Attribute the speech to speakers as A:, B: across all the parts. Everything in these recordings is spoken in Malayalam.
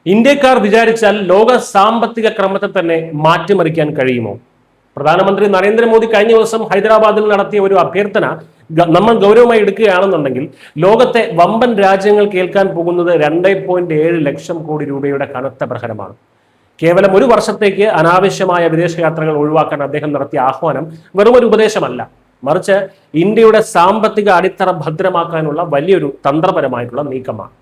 A: ഇന്ത്യക്കാർ വിചാരിച്ചാൽ ലോക സാമ്പത്തിക ക്രമത്തെ തന്നെ മാറ്റിമറിക്കാൻ കഴിയുമോ? പ്രധാനമന്ത്രി നരേന്ദ്രമോദി കഴിഞ്ഞ ദിവസം ഹൈദരാബാദിൽ നടത്തിയ ഒരു അഭ്യർത്ഥന നമ്മൾ ഗൗരവമായി എടുക്കുകയാണെന്നുണ്ടെങ്കിൽ ലോകത്തെ വമ്പൻ രാജ്യങ്ങൾ കേൾക്കാൻ പോകുന്നത് 2.7 ലക്ഷം കോടി രൂപയുടെ കനത്ത പ്രഹരമാണ്. കേവലം ഒരു വർഷത്തേക്ക് അനാവശ്യമായ വിദേശയാത്രകൾ ഒഴിവാക്കാൻ അദ്ദേഹം നടത്തിയ ആഹ്വാനം വെറുമൊരു ഉപദേശമല്ല, മറിച്ച് ഇന്ത്യയുടെ സാമ്പത്തിക അടിത്തറ ഭദ്രമാക്കാനുള്ള വലിയൊരു തന്ത്രപരമായിട്ടുള്ള നീക്കമാണ്.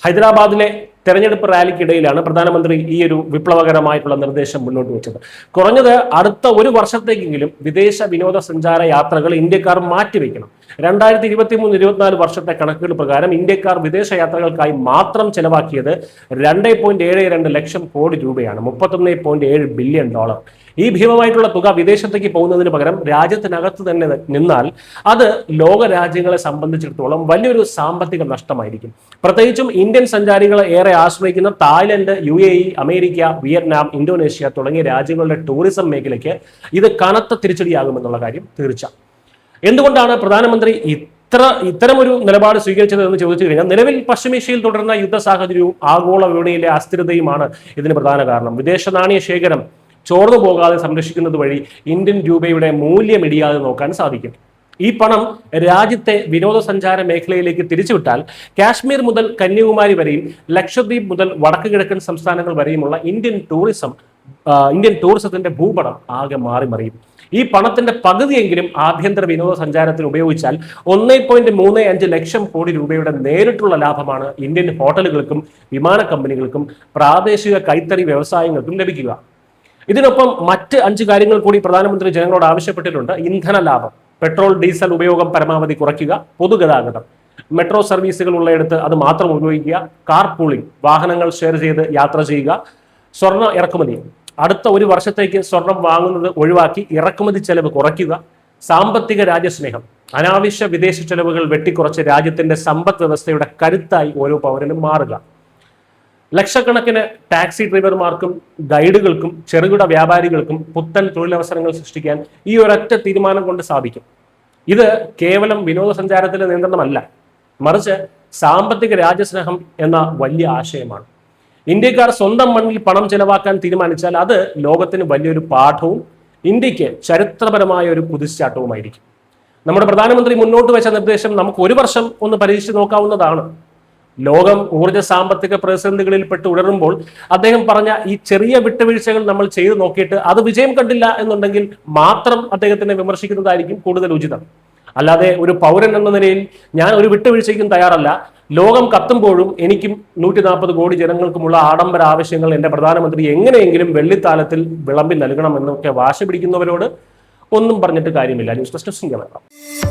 A: ഹൈദരാബാദിലെ തെരഞ്ഞെടുപ്പ് റാലിക്കിടയിലാണ് പ്രധാനമന്ത്രി ഈ ഒരു വിപ്ലവകരമായിട്ടുള്ള നിർദ്ദേശം മുന്നോട്ട് വെച്ചത്. കുറഞ്ഞത് അടുത്ത ഒരു വർഷത്തേക്കെങ്കിലും വിദേശ വിനോദസഞ്ചാര യാത്രകൾ ഇന്ത്യക്കാർ മാറ്റിവെക്കണം. 2023-24 വർഷത്തെ കണക്കുകൾ പ്രകാരം ഇന്ത്യക്കാർ വിദേശ യാത്രകൾക്കായി മാത്രം ചെലവാക്കിയത് 2.72 ലക്ഷം കോടി രൂപയാണ്, $31.7 ബില്യൺ. ഈ ഭീമമായിട്ടുള്ള തുക വിദേശത്തേക്ക് പോകുന്നതിന് പകരം രാജ്യത്തിനകത്ത് തന്നെ നിന്നാൽ അത് ലോക രാജ്യങ്ങളെ സംബന്ധിച്ചിടത്തോളം വലിയൊരു സാമ്പത്തിക നഷ്ടമായിരിക്കും. പ്രത്യേകിച്ചും ഇന്ത്യൻ സഞ്ചാരികളെ ഏറെ ആശ്രയിക്കുന്ന Thailand, UAE, America, Vietnam, Indonesia തുടങ്ങിയ രാജ്യങ്ങളുടെ ടൂറിസം മേഖലയ്ക്ക് ഇത് കനത്ത തിരിച്ചടിയാകുമെന്നുള്ള കാര്യം തീർച്ച. എന്തുകൊണ്ടാണ് പ്രധാനമന്ത്രി ഇത്തരമൊരു നിലപാട് സ്വീകരിച്ചത് എന്ന് ചോദിച്ചു കഴിഞ്ഞാൽ, നിലവിൽ പശ്ചിമേഷ്യയിൽ തുടരുന്ന യുദ്ധ സാഹചര്യവും ആഗോള വിപണിയിലെ അസ്ഥിരതയുമാണ് ഇതിന് പ്രധാന കാരണം. വിദേശ നാണയ ശേഖരം ചോർന്നു പോകാതെ സംരക്ഷിക്കുന്നത് വഴി ഇന്ത്യൻ രൂപയുടെ മൂല്യം ഇടിയാതെ നോക്കാൻ സാധിക്കും. ഈ പണം രാജ്യത്തെ വിനോദസഞ്ചാര മേഖലയിലേക്ക് തിരിച്ചുവിട്ടാൽ കാശ്മീർ മുതൽ കന്യാകുമാരി വരെയും ലക്ഷദ്വീപ് മുതൽ വടക്ക് കിഴക്കൻ സംസ്ഥാനങ്ങൾ വരെയുമുള്ള ഇന്ത്യൻ ടൂറിസത്തിന്റെ ഭൂപടം ആകെ മാറിമറിയും. ഈ പണത്തിന്റെ പകുതിയെങ്കിലും ആഭ്യന്തര വിനോദസഞ്ചാരത്തിന് ഉപയോഗിച്ചാൽ 1.35 ലക്ഷം കോടി രൂപയുടെ നേരിട്ടുള്ള ലാഭമാണ് ഇന്ത്യൻ ഹോട്ടലുകൾക്കും വിമാന കമ്പനികൾക്കും പ്രാദേശിക കൈത്തറി വ്യവസായങ്ങൾക്കും ലഭിക്കുക. ഇതിനൊപ്പം മറ്റ് 5 കാര്യങ്ങൾ കൂടി പ്രധാനമന്ത്രി ജനങ്ങളോട് ആവശ്യപ്പെട്ടിട്ടുണ്ട്. ഇന്ധന ലാഭം, പെട്രോൾ ഡീസൽ ഉപയോഗം പരമാവധി കുറയ്ക്കുക, പൊതുഗതാഗതം, മെട്രോ സർവീസുകൾ ഉള്ളയിടത്ത് അത് മാത്രം ഉപയോഗിക്കുക, കാർ പൂളിംഗ്, വാഹനങ്ങൾ ഷെയർ ചെയ്ത് യാത്ര ചെയ്യുക, സ്വർണ്ണ ഇറക്കുമതി, അടുത്ത ഒരു വർഷത്തേക്ക് സ്വർണം വാങ്ങുന്നത് ഒഴിവാക്കി ഇറക്കുമതി ചെലവ് കുറയ്ക്കുക, സാമ്പത്തിക രാജ്യസ്നേഹം, അനാവശ്യ വിദേശ ചെലവുകൾ വെട്ടിക്കുറച്ച് രാജ്യത്തിന്റെ സമ്പദ് വ്യവസ്ഥയുടെ കരുത്തായി ഓരോ പൗരനും മാറുക. ലക്ഷക്കണക്കിന് ടാക്സി ഡ്രൈവർമാർക്കും ഗൈഡുകൾക്കും ചെറുകിട വ്യാപാരികൾക്കും പുത്തൻ തൊഴിലവസരങ്ങൾ സൃഷ്ടിക്കാൻ ഈ ഒരൊറ്റ തീരുമാനം കൊണ്ട് സാധിക്കും. ഇത് കേവലം വിനോദസഞ്ചാരത്തിലെ നിയന്ത്രണമല്ല, മറിച്ച് സാമ്പത്തിക രാജ്യസ്നേഹം എന്ന വലിയ ആശയമാണ്. ഇന്ത്യക്കാർ സ്വന്തം മണ്ണിൽ പണം ചെലവാക്കാൻ തീരുമാനിച്ചാൽ അത് ലോകത്തിന് വലിയൊരു പാഠവും ഇന്ത്യക്ക് ചരിത്രപരമായ ഒരു കുതിച്ചുചാട്ടവുമായിരിക്കും. നമ്മുടെ പ്രധാനമന്ത്രി മുന്നോട്ട് വെച്ച നിർദ്ദേശം നമുക്ക് ഒരു വർഷം ഒന്ന് പരീക്ഷിച്ച് നോക്കാവുന്നതാണ്. ലോകം ഊർജ്ജ സാമ്പത്തിക പ്രതിസന്ധികളിൽ പെട്ട് ഉടരുമ്പോൾ അദ്ദേഹം പറഞ്ഞ ഈ ചെറിയ വിട്ടുവീഴ്ചകൾ നമ്മൾ ചെയ്തു നോക്കിയിട്ട് അത് വിജയം കണ്ടില്ല എന്നുണ്ടെങ്കിൽ മാത്രം അദ്ദേഹത്തിനെ വിമർശിക്കുന്നതായിരിക്കും കൂടുതൽ ഉചിതം. അല്ലാതെ ഒരു പൗരൻ എന്ന നിലയിൽ ഞാൻ ഒരു വിട്ടുവീഴ്ചയ്ക്കും തയ്യാറല്ല, ലോകം കത്തുമ്പോഴും എനിക്കും 140 കോടി ജനങ്ങൾക്കുമുള്ള ആഡംബര ആവശ്യങ്ങൾ എന്റെ പ്രധാനമന്ത്രി എങ്ങനെയെങ്കിലും വെള്ളിത്താലത്തിൽ വിളമ്പി നൽകണം എന്നൊക്കെ വാശി പിടിക്കുന്നവരോട് ഒന്നും പറഞ്ഞിട്ട് കാര്യമില്ല. News desk.